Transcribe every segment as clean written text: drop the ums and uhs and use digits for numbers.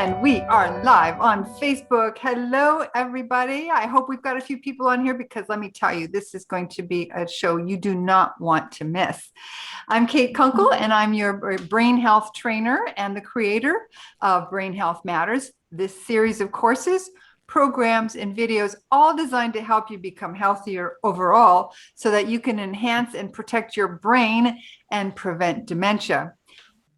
And we are live on Facebook. Hello, everybody. I hope we've got a few people on here because let me tell you, this is going to be a show you do not want to miss. I'm Kate Kunkel, and I'm your brain health trainer and the creator of Brain Health Matters. This series of courses, programs, and videos, all designed to help you become healthier overall so that you can enhance and protect your brain and prevent dementia.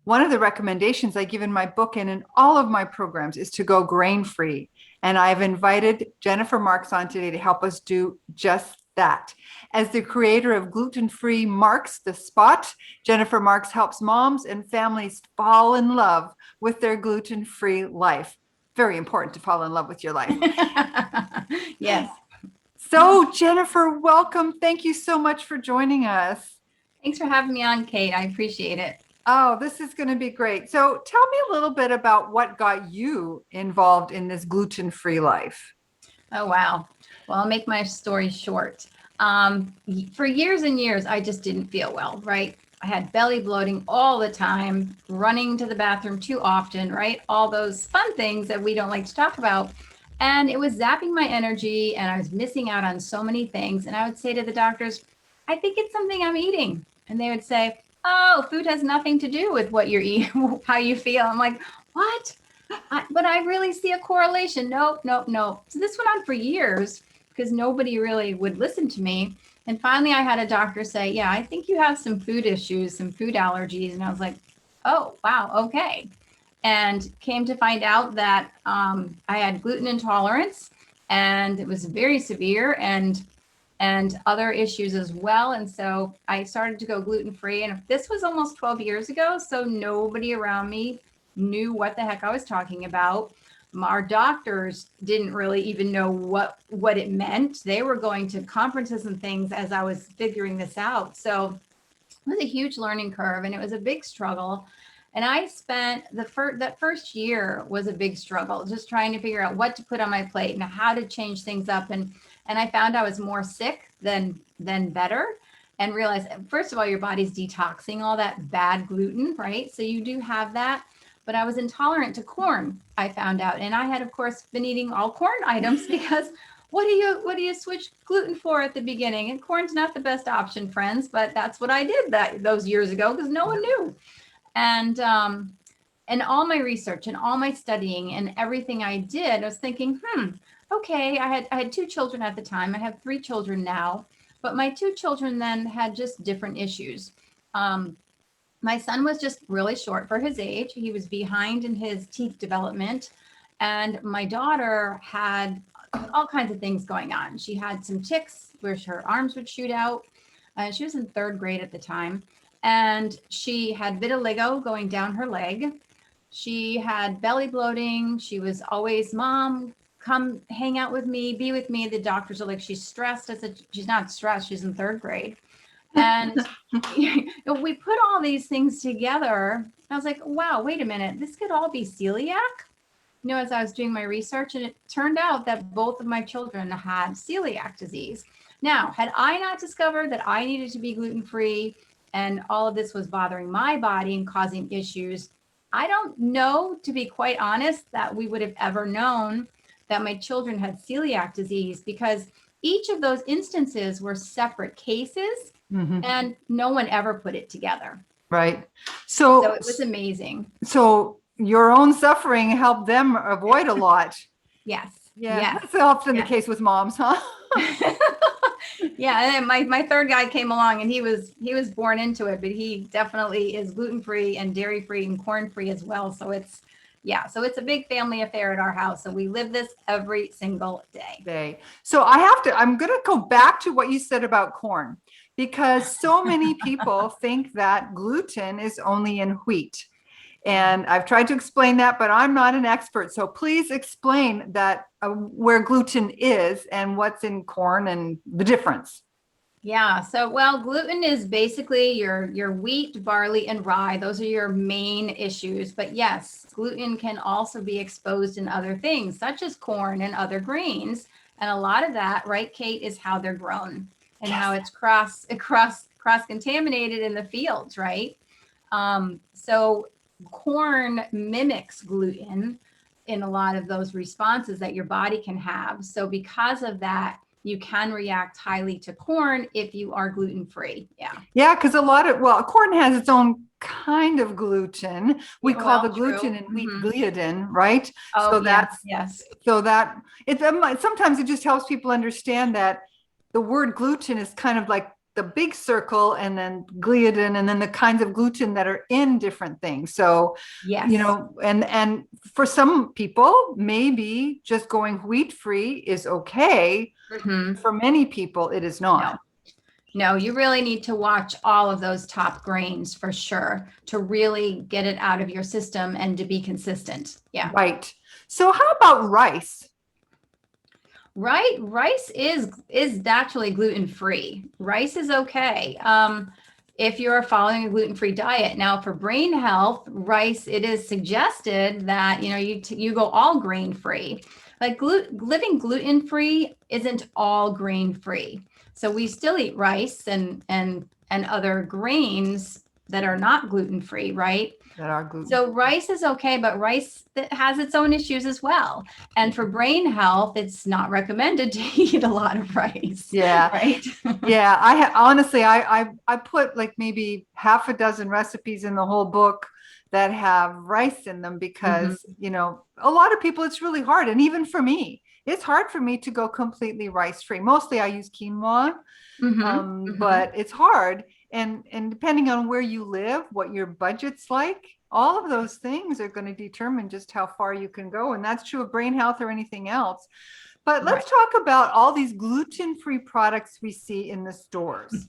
One of the recommendations I give in my book and in all of my programs is to go grain-free. And I've invited Jennifer Marcks on today to help us do just that. As the creator of gluten-free Marcks, the spot, Jennifer Marcks helps moms and families fall in love with their gluten-free life. Very important to fall in love with your life. Yes. So Jennifer, welcome. Thank you so much for joining us. Thanks for having me on, Kate. I appreciate it. Oh, this is going to be great. So tell me a little bit about what got you involved in this gluten-free life. Oh, wow. Well, I'll make my story short. For years and years, I just didn't feel well, right? I had belly bloating all the time, running to the bathroom too often, right? All those fun things that we don't like to talk about. And it was zapping my energy, and I was missing out on so many things. And I would say to the doctors, I think it's something I'm eating. And they would say, oh, food has nothing to do with what you're eating, how you feel. I'm like, what? But I really see a correlation. Nope. So this went on for years because nobody really would listen to me. And finally, I had a doctor say, yeah, I think you have some food issues, some food allergies. And I was like, oh, wow, okay. And came to find out that I had gluten intolerance, and it was very severe, and other issues as well. And so I started to go gluten-free. And this was almost 12 years ago. So nobody around me knew what the heck I was talking about. Our doctors didn't really even know what it meant. They were going to conferences and things as I was figuring this out. So it was a huge learning curve, and it was a big struggle. And I spent that first year was a big struggle, just trying to figure out what to put on my plate and how to change things up. And I found I was more sick than better, and realized, first of all, your body's detoxing all that bad gluten, right? So you do have that. But I was intolerant to corn, I found out. And I had, of course, been eating all corn items because what do you switch gluten for at the beginning? And corn's not the best option, friends, but that's what I did those years ago because no one knew. And all my research and all my studying and everything I did, I was thinking, okay, I had two children at the time. I have three children now, but my two children then had just different issues. My son was just really short for his age. He was behind in his teeth development. And my daughter had all kinds of things going on. She had some tics where her arms would shoot out. She was in third grade at the time. And she had vitiligo going down her leg. She had belly bloating. She was always, Mom, come hang out with me, be with me. The doctors are like, she's stressed. I said, she's not stressed. She's in third grade. And we put all these things together. I was like, wow, wait a minute. This could all be celiac. As I was doing my research, and it turned out that both of my children had celiac disease. Now, had I not discovered that I needed to be gluten-free and all of this was bothering my body and causing issues, I don't know, to be quite honest, that we would have ever known that my children had celiac disease, because each of those instances were separate cases. Mm-hmm. And no one ever put it together. Right. So it was amazing. So your own suffering helped them avoid a lot. Yes. Yeah. Yes. That's often the case with moms, huh? Yeah. And my third guy came along, and he was born into it, but he definitely is gluten-free and dairy-free and corn-free as well. So it's a big family affair at our house. So we live this every single day. So I'm going to go back to what you said about corn, because so many people think that gluten is only in wheat. And I've tried to explain that, but I'm not an expert. So please explain that where gluten is and what's in corn and the difference. Yeah. So, gluten is basically your wheat, barley, and rye. Those are your main issues. But yes, gluten can also be exposed in other things, such as corn and other grains. And a lot of that, right, Kate, is how they're grown and how it's cross contaminated in the fields, right? So corn mimics gluten, in a lot of those responses that your body can have. So because of that, you can react highly to corn if you are gluten-free. Yeah. Yeah, because corn has its own kind of gluten. We Yeah, call the well, gluten true. in wheat gliadin, right? Oh, So yeah. that's Yes. so that it sometimes it just helps people understand that the word gluten is kind of like the big circle, and then gliadin, and then the kinds of gluten that are in different things. So, Yes. and for some people, maybe just going wheat free is okay. Mm-hmm. For many people, it is No. not. No, you really need to watch all of those top grains for sure to really get it out of your system and to be consistent. Yeah. Right. So how about rice? Right. Rice is naturally gluten free. Rice is okay. If you're following a gluten-free diet. Now for brain health, rice, it is suggested that you go all grain free. But living gluten free isn't all grain free. So we still eat rice and other grains that are not gluten free, right? That are gluten. So rice is okay, but rice that has its own issues as well. And for brain health, it's not recommended to eat a lot of rice. Yeah. Right. Yeah. Honestly, I put like maybe half a dozen recipes in the whole book that have rice in them Mm-hmm. because, a lot of people, it's really hard. And even for me, it's hard for me to go completely rice free. Mostly I use quinoa, Mm-hmm. Mm-hmm. but it's hard. And depending on where you live, what your budget's like, all of those things are going to determine just how far you can go. And that's true of brain health or anything else. But Right. let's talk about all these gluten-free products we see in the stores.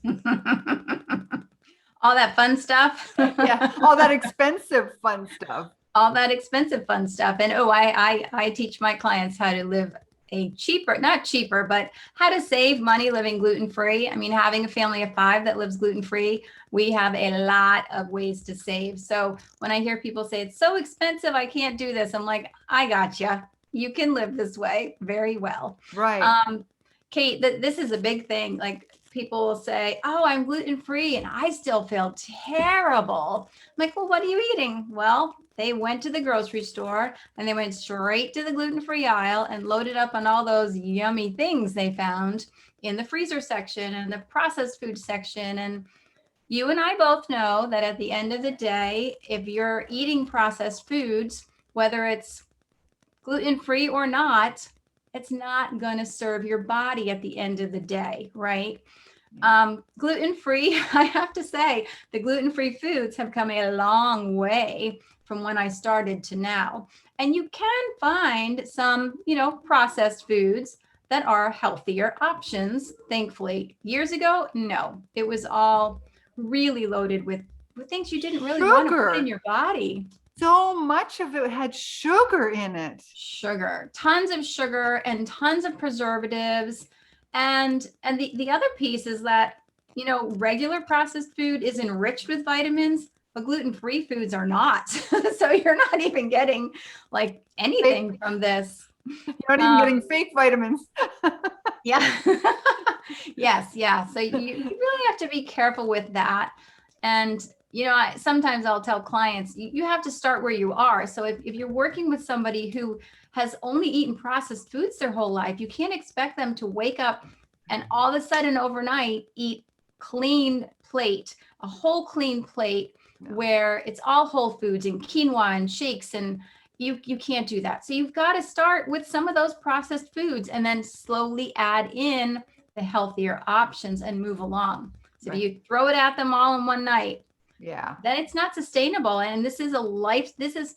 All that fun stuff. Yeah, all that expensive fun stuff. All that expensive fun stuff. And I teach my clients how to live a cheaper, not cheaper, but how to save money living gluten free. I mean, having a family of 5 that lives gluten free, we have a lot of ways to save. So when I hear people say it's so expensive, I can't do this, I'm like, I gotcha. You can live this way very well. Right. Um, Kate, this is a big thing. Like people will say, oh, I'm gluten free and I still feel terrible. I'm like, well, what are you eating? Well, they went to the grocery store and they went straight to the gluten-free aisle and loaded up on all those yummy things they found in the freezer section and the processed food section. And you and I both know that at the end of the day, if you're eating processed foods, whether it's gluten-free or not, it's not going to serve your body at the end of the day, right? Gluten-free, I have to say, the gluten-free foods have come a long way from when I started to now. And you can find some, processed foods that are healthier options, thankfully. Years ago, no, it was all really loaded with things you didn't really want to put in Sugar. your body. So much of it had sugar in it. Sugar, tons of sugar and tons of preservatives. And the other piece is that, regular processed food is enriched with vitamins, but gluten-free foods are not. So you're not even getting like anything Fake, from this. you're not even Um, getting fake vitamins. yeah. Yes, yeah. So you really have to be careful with that. And, sometimes I'll tell clients, you have to start where you are. So if you're working with somebody who has only eaten processed foods their whole life, you can't expect them to wake up and all of a sudden overnight eat a whole clean plate where it's all whole foods and quinoa and shakes, and you can't do that. So you've got to start with some of those processed foods and then slowly add in the healthier options and move along. So if you throw it at them all in one night, Yeah. then it's not sustainable. And this is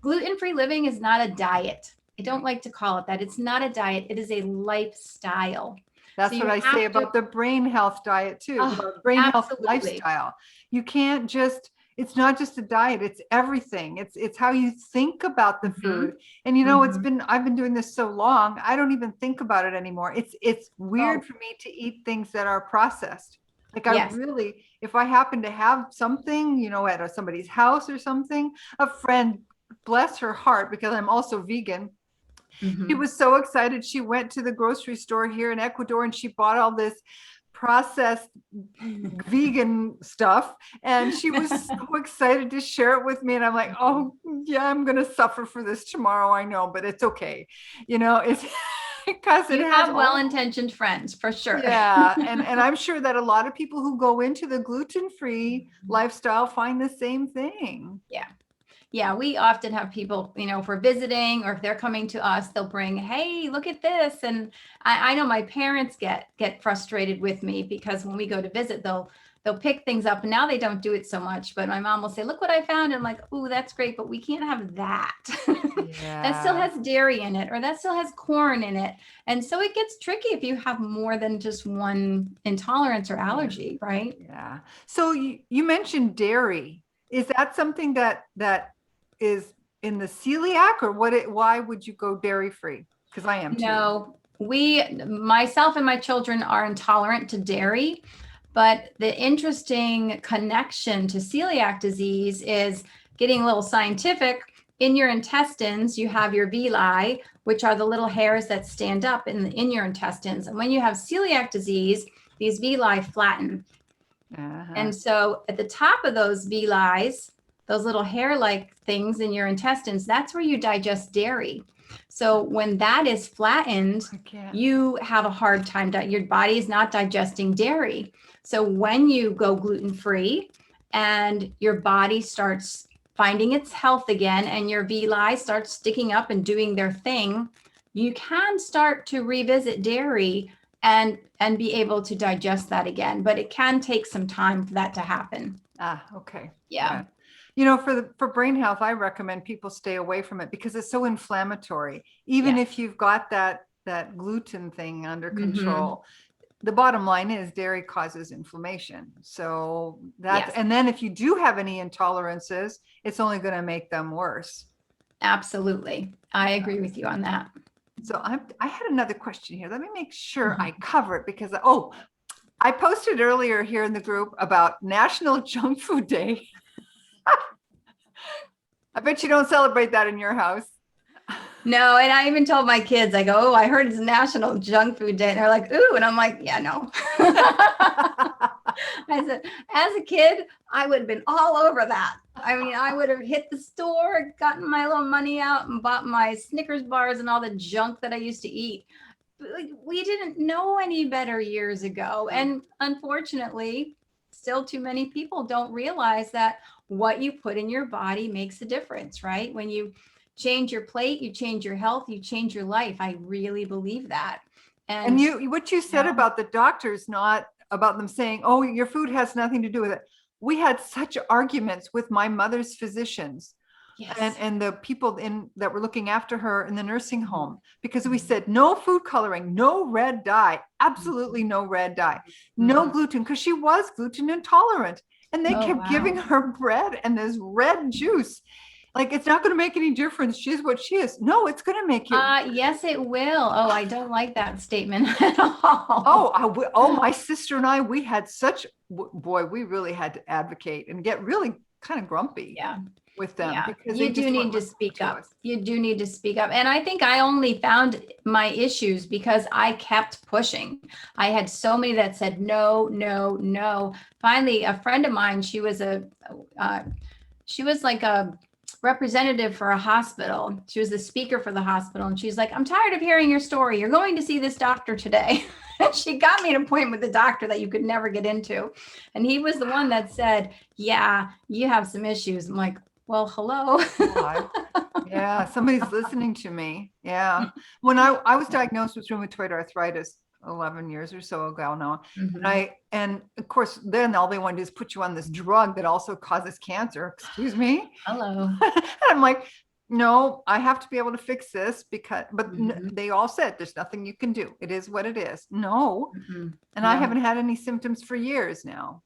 gluten-free living is not a diet. I don't like to call it that. It's not a diet. It is a lifestyle. That's So what you I say have to, about the brain health diet too, about brain health absolutely. lifestyle. You can't just, it's not just a diet, it's everything. It's how you think about the food. And I've been doing this so long, I don't even think about it anymore. It's weird Oh, for me to eat things that are processed. Like yes. if I happen to have something, at somebody's house or something, a friend, bless her heart, because I'm also vegan, she Mm-hmm. was so excited. She went to the grocery store here in Ecuador and she bought all this processed vegan stuff. And she was so excited to share it with me. And I'm like, oh, yeah, I'm going to suffer for this tomorrow. I know, but it's okay. It's because it You has have well-intentioned friends for sure. Yeah. And I'm sure that a lot of people who go into the gluten-free lifestyle find the same thing. Yeah. Yeah, we often have people, if we're visiting or if they're coming to us, they'll bring, hey, look at this. And I know my parents get frustrated with me because when we go to visit, they'll pick things up, and now they don't do it so much. But my mom will say, look what I found. And I'm like, oh, that's great, but we can't have that. That still has dairy in it, or that still has corn in it. And so it gets tricky if you have more than just one intolerance or allergy, right? Yeah. So you mentioned dairy. Is that something that is in the celiac, or why would you go dairy free? Because I am too. No, myself and my children are intolerant to dairy, but the interesting connection to celiac disease is getting a little scientific. In your intestines, you have your villi, which are the little hairs that stand up in your intestines. And when you have celiac disease, these villi flatten. And so at the top of those villi, those little hair-like things in your intestines, that's where you digest dairy. So when that is flattened, you have a hard time, your body is not digesting dairy. So when you go gluten-free and your body starts finding its health again and your villi starts sticking up and doing their thing, you can start to revisit dairy and be able to digest that again. But it can take some time for that to happen. Okay. Yeah. For brain health, I recommend people stay away from it because it's so inflammatory. Even if you've got that gluten thing under control, the bottom line is dairy causes inflammation. So and then if you do have any intolerances, it's only going to make them worse. Absolutely. I agree with you on that. So I had another question here. Let me make sure I cover it because, I posted earlier here in the group about National Junk Food Day. I bet you don't celebrate that in your house. No, and I even told my kids, I go, oh, I heard it's National Junk Food Day. And they're like, ooh, and I'm like, yeah, no. I said, as a kid, I would have been all over that. I mean, I would have hit the store, gotten my little money out and bought my Snickers bars and all the junk that I used to eat. We didn't know any better years ago. And unfortunately, still too many people don't realize that what you put in your body makes a difference, right? When you change your plate, you change your health, you change your life. I really believe that. And what you said about the doctors, not about them saying, oh, your food has nothing to do with it. We had such arguments with my mother's physicians. Yes. And the people that were looking after her in the nursing home, because we said no food coloring, no red dye, absolutely no red dye, no gluten, because she was gluten intolerant. And they kept giving her bread and this red juice. Like, it's not going to make any difference. She's what she is. No, it's going to make you. Yes, it will. Oh, I don't like that statement at all. My sister and I, we had we really had to advocate and get really kind of grumpy with them. Yeah. Because you do need to speak up. You do need to speak up. And I think I only found my issues because I kept pushing. I had so many that said, no, no, no. Finally, a friend of mine, she was like a representative for a hospital. She was the speaker for the hospital. And she's like, I'm tired of hearing your story. You're going to see this doctor today. And she got me an appointment with the doctor that you could never get into. And he was the one that said, yeah, you have some issues. I'm like, well, hello. Yeah, somebody's listening to me. Yeah. When I was diagnosed with rheumatoid arthritis 11 years or so ago now. And of course, then all they want to do is put you on this drug that also causes cancer. Excuse me. Hello. And I'm like, no, I have to be able to fix this but they all said there's nothing you can do. It is what it is. No. And I haven't had any symptoms for years now.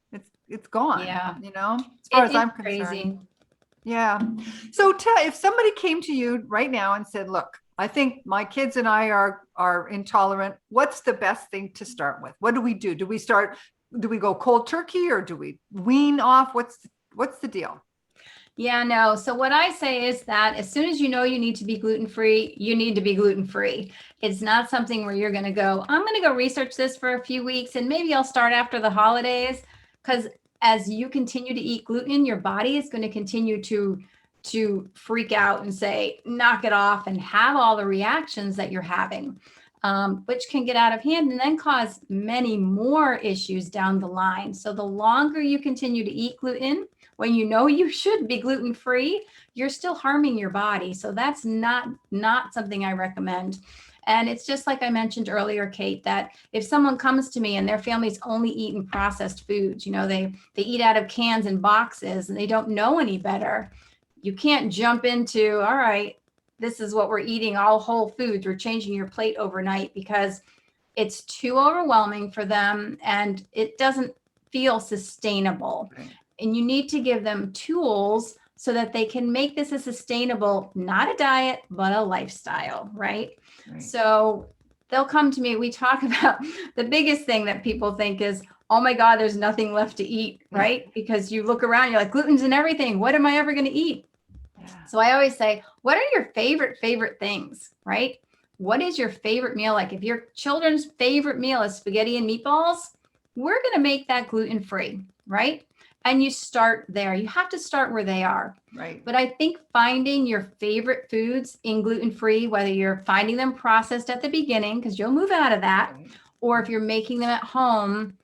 It's gone. Yeah. As far as I'm concerned. Yeah. So if somebody came to you right now and said, look, I think my kids and I are intolerant. What's the best thing to start with? What do we do? Do we go cold turkey or do we wean off? What's the deal? Yeah, no. So what I say is that as soon as you know you need to be gluten-free, you need to be gluten-free. It's not something where you're going to go, I'm going to go research this for a few weeks and maybe I'll start after the holidays. Because as you continue to eat gluten, your body is going to continue to freak out and say, knock it off and have all the reactions that you're having, which can get out of hand and then cause many more issues down the line. So the longer you continue to eat gluten, when you know you should be gluten-free, you're still harming your body. So that's not something I recommend. And it's just like I mentioned earlier, Kate, that if someone comes to me and their family's only eaten processed foods, they eat out of cans and boxes and they don't know any better, you can't jump into, all right, this is what we're eating, all whole foods. We're changing your plate overnight, because it's too overwhelming for them and it doesn't feel sustainable. Right. And you need to give them tools so that they can make this a sustainable, not a diet, but a lifestyle, right? Right. So they'll come to me. We talk about the biggest thing that people think is, oh my God, there's nothing left to eat, right? Because you look around, you're like, gluten's in everything. What am I ever going to eat? Yeah. So I always say, what are your favorite things, right? What is your favorite meal? Like if your children's favorite meal is spaghetti and meatballs, we're going to make that gluten-free, right? And you start there. You have to start where they are. Right. But I think finding your favorite foods in gluten-free, whether you're finding them processed at the beginning, because you'll move out of that, Right. or if you're making them at home,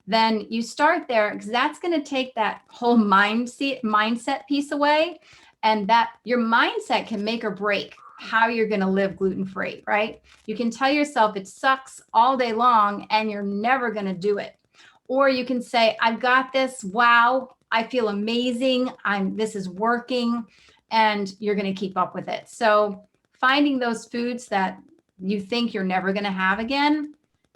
then you start there, because that's going to take that whole mindset piece away. And that your mindset can make or break how you're going to live gluten-free, right? You can tell yourself it sucks all day long and you're never going to do it. Or you can say, I've got this. Wow, I feel amazing. This is working, and you're going to keep up with it. So finding those foods that you think you're never going to have again,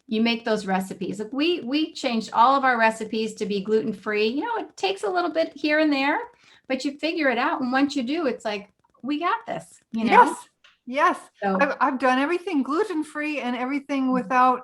you make those recipes. Like we changed all of our recipes to be gluten-free. It takes a little bit here and there, but you figure it out. And once you do, it's like, we got this, Yes. Yes. So, I've done everything gluten-free and everything without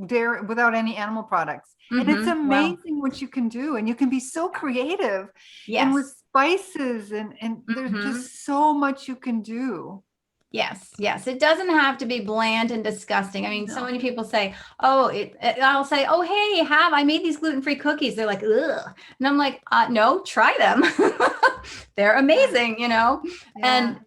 dairy, without any animal products. And it's well, amazing what you can do. And you can be so creative and with yes. spices and there's just so much you can do. Yes. It doesn't have to be bland and disgusting. I mean, so No. many people say, oh, I'll say, oh, hey, I made these gluten-free cookies. They're like, ugh. And I'm like, no, try them. They're amazing, Yeah. and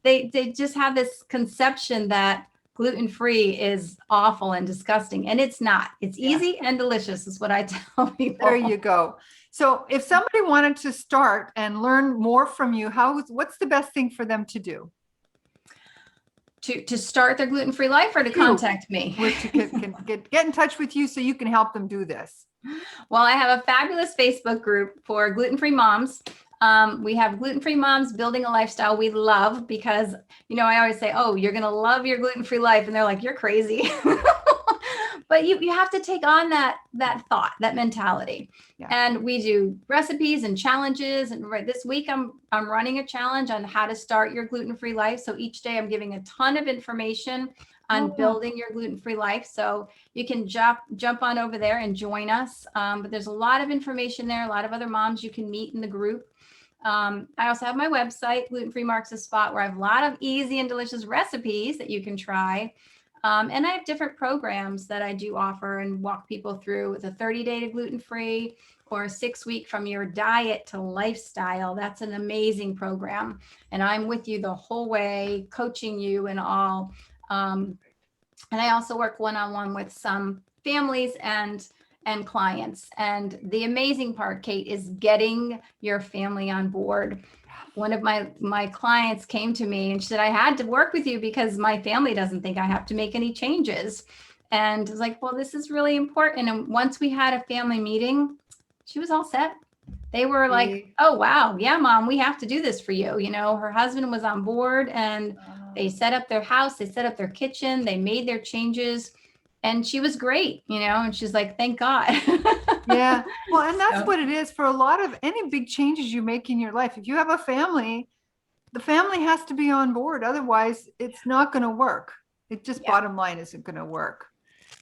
they just have this conception that gluten-free is awful and disgusting. And it's not. It's Yeah. easy and delicious is what I tell people. There you go. So if somebody wanted to start and learn more from you, what's the best thing for them to do? To start their gluten-free life, or to contact me? To get in touch with you so you can help them do this. Well, I have a fabulous Facebook group for gluten-free moms. We have gluten-free moms building a lifestyle we love, because, I always say, oh, you're going to love your gluten-free life. And they're like, you're crazy. But you have to take on that thought, that mentality. Yeah. And we do recipes and challenges. And right this week, I'm running a challenge on how to start your gluten-free life. So each day I'm giving a ton of information on building your gluten-free life. So you can jump on over there and join us. But there's a lot of information there, a lot of other moms you can meet in the group. I also have my website, Gluten-Free Marks, a spot where I have a lot of easy and delicious recipes that you can try. And I have different programs that I do offer and walk people through, with a 30-day to gluten-free, or a 6-week from your diet to lifestyle. That's an amazing program. And I'm with you the whole way, coaching you and all. And I also work one-on-one with some families and clients. And the amazing part, Kate, is getting your family on board. One of my clients came to me and she said, I had to work with you because my family doesn't think I have to make any changes. And I was like, well, this is really important. And once we had a family meeting, she was all set. They were like, oh, wow. Yeah, Mom, we have to do this for you. Her husband was on board, and they set up their house. They set up their kitchen. They made their changes. And she was great, and she's like, thank God. Yeah. Well, and that's what it is for a lot of any big changes you make in your life. If you have a family, the family has to be on board. Otherwise, it's not going to work. It just bottom line isn't going to work.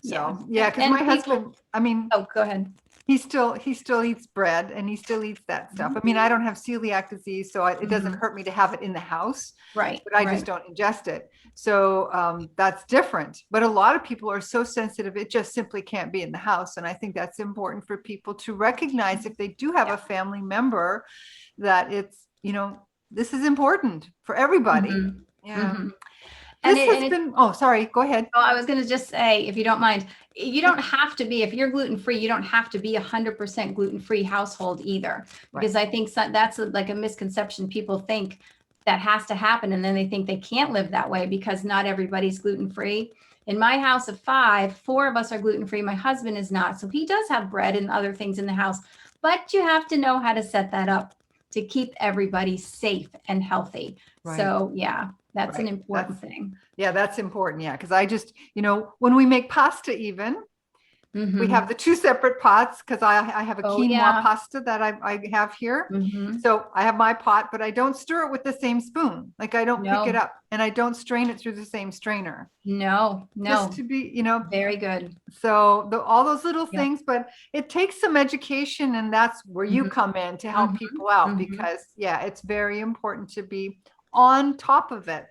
So, yeah, because my husband, oh, go ahead. he still eats bread and he still eats that stuff. I mean, I don't have celiac disease, so it doesn't hurt me to have it in the house, Right, but I just right. don't ingest it. So that's different. But a lot of people are so sensitive, it just simply can't be in the house. And I think that's important for people to recognize if they do have Yeah. a family member that it's, this is important for everybody. Mhm. Yeah. Mhm. And This it has and it been, oh, sorry, go ahead. oh, I was going to just say, if you don't mind, you don't have to be, if you're gluten free, you don't have to be 100% gluten free household either, Right. because I think that's like a misconception. People think that has to happen, and then they think they can't live that way because not everybody's gluten free. In my house of five, four of us are gluten free. My husband is not, so he does have bread and other things in the house, but you have to know how to set that up to keep everybody safe and healthy. Right. So yeah, that's an Right. important thing. Yeah, that's important. Yeah. Cause I just, when we make pasta, even we have Hmm. the two separate pots because I have a Oh quinoa yeah. pasta that I have here. Hmm. So I have my pot, but I don't stir it with the same spoon. Like I don't pick it No, up and I don't strain it through the same strainer no, just no. to be, Very good. so all those little Yep. things, but it takes some education and that's where you Hmm. come in to help Hmm. people out Hmm. because yeah, it's very important to be on top of it.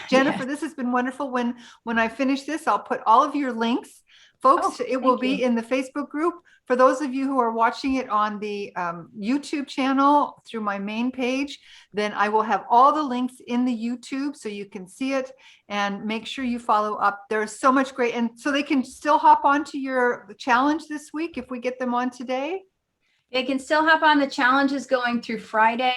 Jennifer, Yes. this has been wonderful. When I finish this, I'll put all of your links. Oh, Folks, it will thank be you. in the Facebook group. For those of you who are watching it on the YouTube channel through my main page, then I will have all the links in the YouTube so you can see it and make sure you follow up. There's so much great, and so they can still hop onto your challenge this week if we get them on today. They can still hop on. The challenge is going through Friday,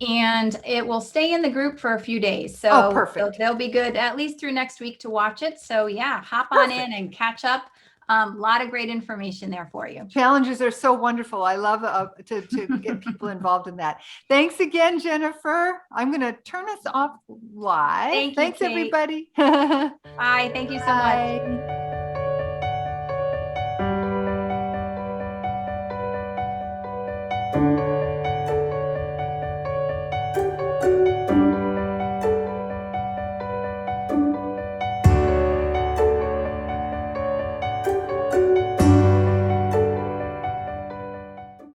and it will stay in the group for a few days. Oh, So perfect. they'll be good at least through next week to watch it. So yeah, hop on in Perfect. and catch up. A lot of great information there for you. Challenges are so wonderful. I love to get people involved in that. Thanks again, Jennifer. I'm going to turn us off live. Thank you, Thanks, Kate. everybody. Bye. Thank you so much. Bye.